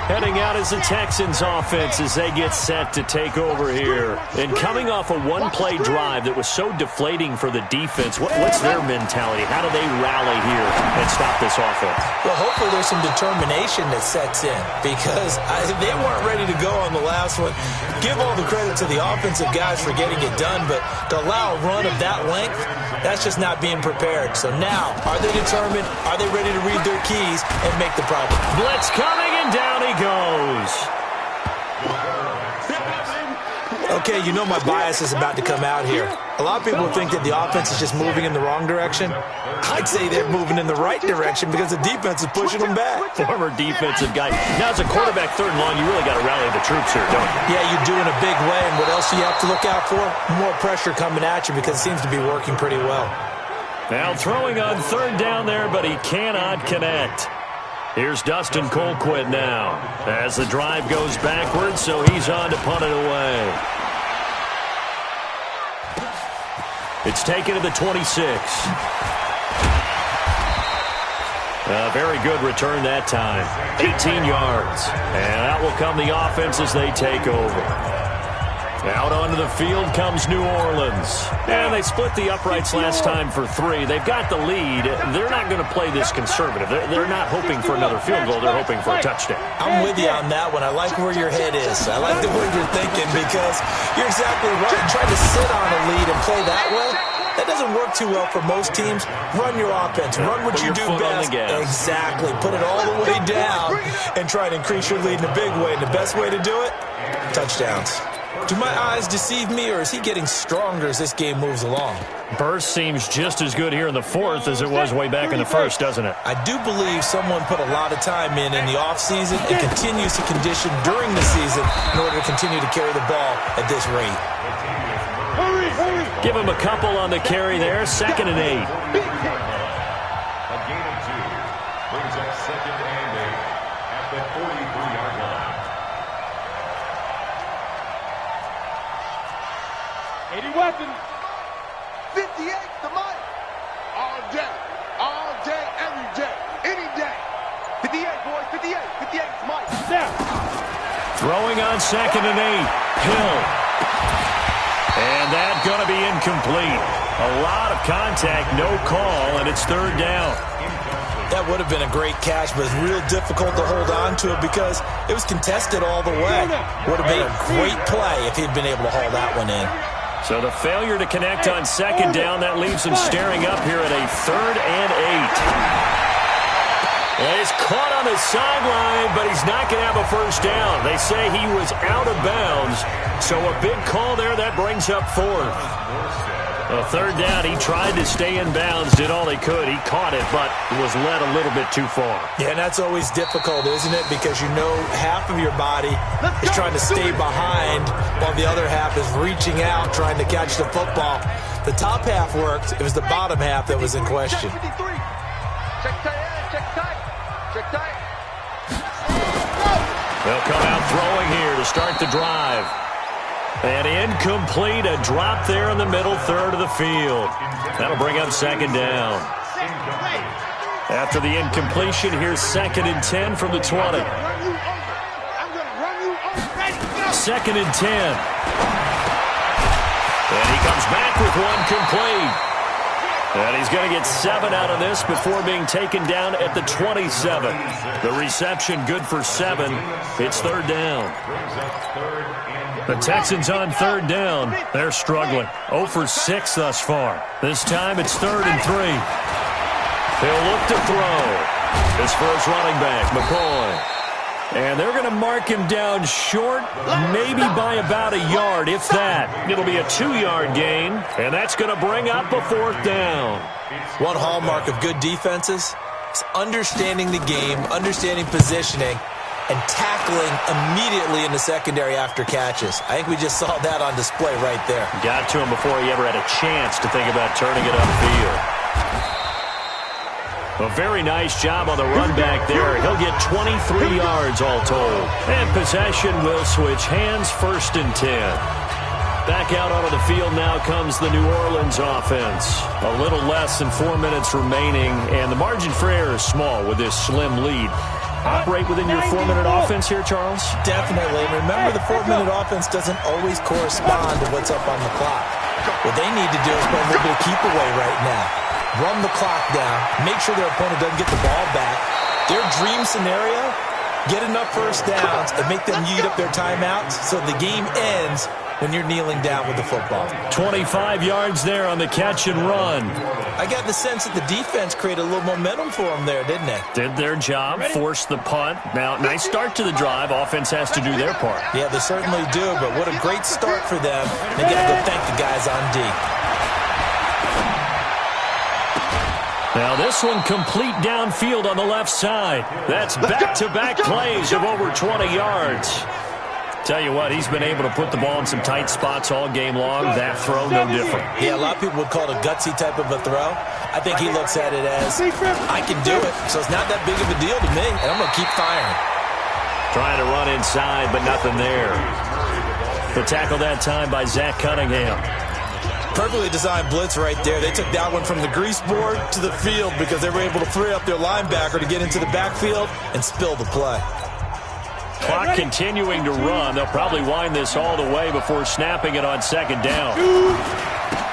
Heading out is the Texans offense as they get set to take over here. And coming off a one-play drive that was so deflating for the defense, what's their mentality? How do they rally here and stop this offense? Well, hopefully there's some determination that sets in because they weren't ready to go on the last one. Give all the credit to the offensive guys for getting it done, but to allow a run of that length, that's just not being prepared. So now, are they determined? Are they ready to read their keys and make the problem? Blitz coming, and down he goes. Okay, you know my bias is about to come out here. A lot of people think that the offense is just moving in the wrong direction. I'd say they're moving in the right direction because the defense is pushing them back. Former defensive guy. Now, as a quarterback, 3rd and long, you really got to rally the troops here, don't you? Yeah, you do in a big way. And what else do you have to look out for? More pressure coming at you because it seems to be working pretty well. Now throwing on 3rd down there, but he cannot connect. Here's Dustin Colquitt now as the drive goes backwards, so he's on to punt it away. It's taken to the 26. A very good return that time. 18 yards. And out will come the offense as they take over. Out onto the field comes New Orleans. And they split the uprights last time for 3. They've got the lead. They're not going to play this conservative. They're not hoping for another field goal. They're hoping for a touchdown. I'm with you on that one. I like where your head is. I like the way you're thinking because you're exactly right. Trying to sit on a lead and play that way, that doesn't work too well for most teams. Run your offense. Run what you do best. Exactly. Put it all the way down and try to increase your lead in a big way. And the best way to do it, touchdowns. Do my eyes deceive me, or is he getting stronger as this game moves along? Burst seems just as good here in the 4th as it was way back in the 1st, doesn't it? I do believe someone put a lot of time in the offseason and continues to condition during the season in order to continue to carry the ball at this rate. Give him a couple on the carry there. 2nd and 8. A gain of 2 brings up 2nd and 8 at the 43-yard line. 80 weapons. 58 to Mike. All day, every day, any day. 58, boys, 58. 58 to Mike. Now. Throwing on 2nd and 8. Hill. And that's going to be incomplete. A lot of contact, no call, and it's 3rd down. That would have been a great catch, but it's real difficult to hold on to it because it was contested all the way. Would have been a great play if he'd been able to haul that one in. So the failure to connect on 2nd down, that leaves him staring up here at a 3rd and 8. And he's caught on the sideline, but he's not going to have a first down. They say he was out of bounds, so a big call there. That brings up 4th. A 3rd down, he tried to stay in bounds, did all he could. He caught it, but was led a little bit too far. Yeah, and that's always difficult, isn't it? Because you know half of your body is trying to stay behind while the other half is reaching out, trying to catch the football. The top half worked. It was the bottom half that was in question. They'll come out throwing here to start the drive. And incomplete, a drop there in the middle third of the field. That'll bring up 2nd down. After the incompletion, here's 2nd and 10 from the 20. 2nd and 10. And he comes back with one complete. And he's going to get 7 out of this before being taken down at the 27. The reception good for 7. It's 3rd down. The Texans on 3rd down. They're struggling. 0 for 6 thus far. This time it's 3rd and 3. He'll look to throw. His first running back, McCoy. And they're going to mark him down short, maybe by about a yard, if that. It'll be a 2-yard gain, and that's going to bring up a 4th down. One hallmark of good defenses is understanding the game, understanding positioning, and tackling immediately in the secondary after catches. I think we just saw that on display right there. Got to him before he ever had a chance to think about turning it upfield. A very nice job on the run back there. He'll get 23 yards all told. And possession will switch hands, 1st and 10. Back out onto the field now comes the New Orleans offense. A little less than 4 minutes remaining, and the margin for error is small with this slim lead. Operate within your 4-minute offense here, Charles? Definitely. Remember, the 4-minute offense doesn't always correspond to what's up on the clock. What they need to do is play a little bit of keep away right now. Run the clock down. Make sure their opponent doesn't get the ball back. Their dream scenario, get enough first downs and make them eat up their timeouts so the game ends when you're kneeling down with the football. 25 yards there on the catch and run. I got the sense that the defense created a little momentum for them there, didn't they? Did their job, forced the punt. Now, nice start to the drive. Offense has to do their part. Yeah, they certainly do, but what a great start for them. They got to go thank the guys on D. Now this one complete downfield on the left side. That's back-to-back plays of over 20 yards. Tell you what, he's been able to put the ball in some tight spots all game long. That throw, no different. Yeah, a lot of people would call it a gutsy type of a throw. I think he looks at it as, I can do it, so it's not that big of a deal to me, and I'm going to keep firing. Trying to run inside, but nothing there. The tackle that time by Zach Cunningham. Perfectly designed blitz right there. They took that one from the grease board to the field because they were able to free up their linebacker to get into the backfield and spill the play. Clock continuing to run. They'll probably wind this all the way before snapping it on second down.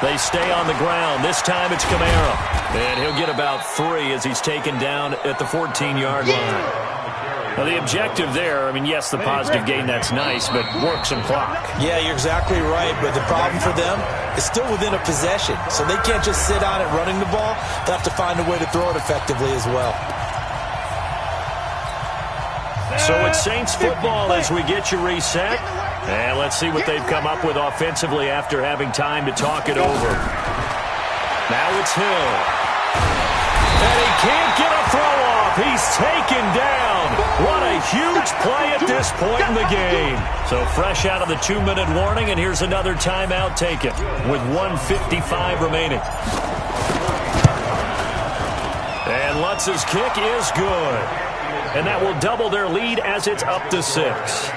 They stay on the ground. This time it's Kamara. And he'll get about 3 as he's taken down at the 14-yard line. Now, the objective there, I mean, yes, the positive gain, that's nice, but work some clock. Yeah, you're exactly right, but the problem for them is still within a possession, so they can't just sit on it running the ball. They'll have to find a way to throw it effectively as well. So it's Saints football as we get you reset. And let's see what they've come up with offensively after having time to talk it over. Now it's Hill. And he can't get a throw off. He's taken down. What a huge play at this point in the game. So fresh out of the 2-minute warning, and here's another timeout taken with 1:55 remaining. And Lutz's kick is good. And that will double their lead as it's up to 6.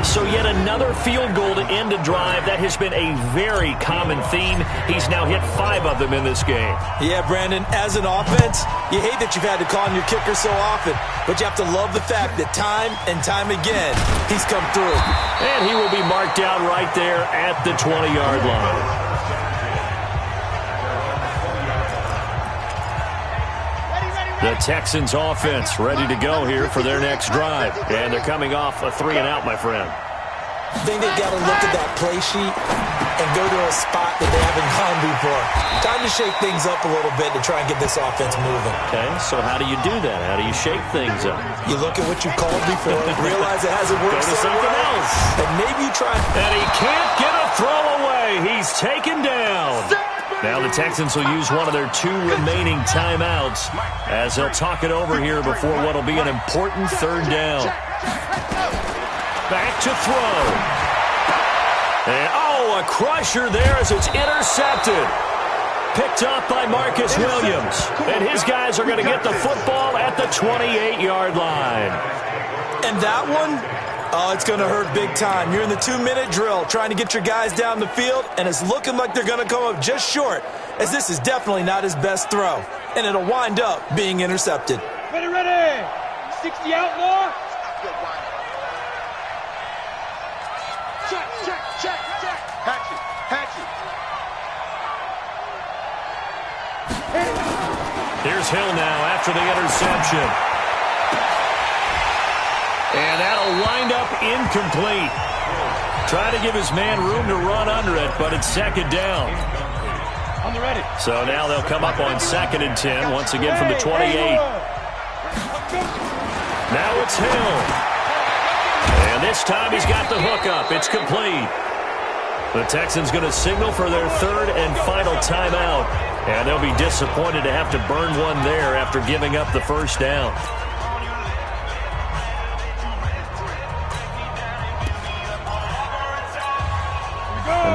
So yet another field goal to end a drive. That has been a very common theme. He's now hit 5 of them in this game. Yeah, Brandon, as an offense, you hate that you've had to call on your kicker so often, but you have to love the fact that time and time again, he's come through. And he will be marked down right there at the 20-yard line. The Texans offense ready to go here for their next drive. And they're coming off a 3-and-out, my friend. I think they've got to look at that play sheet and go to a spot that they haven't gone before. Time to shake things up a little bit to try and get this offense moving. Okay, so how do you do that? How do you shake things up? You look at what you called before, realize it hasn't worked Go to something else. And maybe you try. And he can't get a throw away. He's taken down. Now the Texans will use one of their 2 remaining timeouts as they'll talk it over here before what will be an important 3rd down. Back to throw. And, a crusher there as it's intercepted. Picked off by Marcus Williams. And his guys are going to get the football at the 28-yard line. And that one, it's going to hurt big time. You're in the 2-minute drill trying to get your guys down the field, and it's looking like they're going to come up just short, as this is definitely not his best throw. And it'll wind up being intercepted. Ready. 60 outlaw. Check. Hatchet. Here's Hill now after the interception. And that'll wind up incomplete. Trying to give his man room to run under it, but it's 2nd down. On the ready. So now they'll come up on 2nd and 10, once again from the 28. Now it's Hill. And this time he's got the hook up. It's complete. The Texans going to signal for their 3rd and final timeout. And they'll be disappointed to have to burn one there after giving up the 1st down.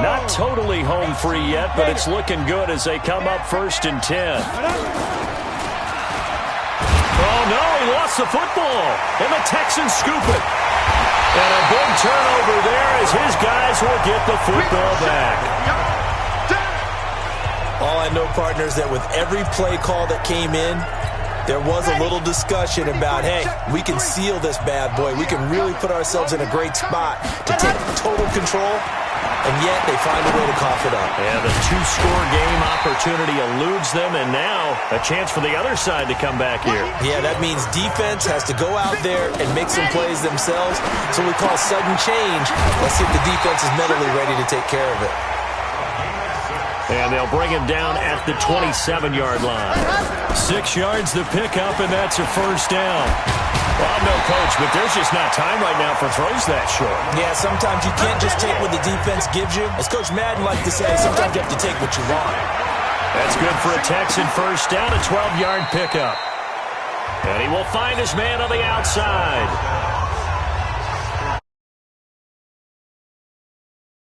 Not totally home free yet, but it's looking good as they come up 1st and 10. Oh, no, he lost the football. And the Texans scoop it. And a big turnover there as his guys will get the football back. All I know, partners, that with every play call that came in, there was a little discussion about, hey, we can seal this bad boy. We can really put ourselves in a great spot to take total control. And yet they find a way to cough it up. Yeah, the 2-score game opportunity eludes them, and now a chance for the other side to come back here. Yeah, that means defense has to go out there and make some plays themselves. So we call sudden change. Let's see if the defense is mentally ready to take care of it. And they'll bring him down at the 27-yard line. 6 yards to pick up, and that's a 1st down. Well, I'm no coach, but there's just not time right now for throws that short. Yeah, sometimes you can't just take what the defense gives you. As Coach Madden likes to say, sometimes you have to take what you want. That's good for a Texan 1st down, a 12-yard pickup. And he will find his man on the outside.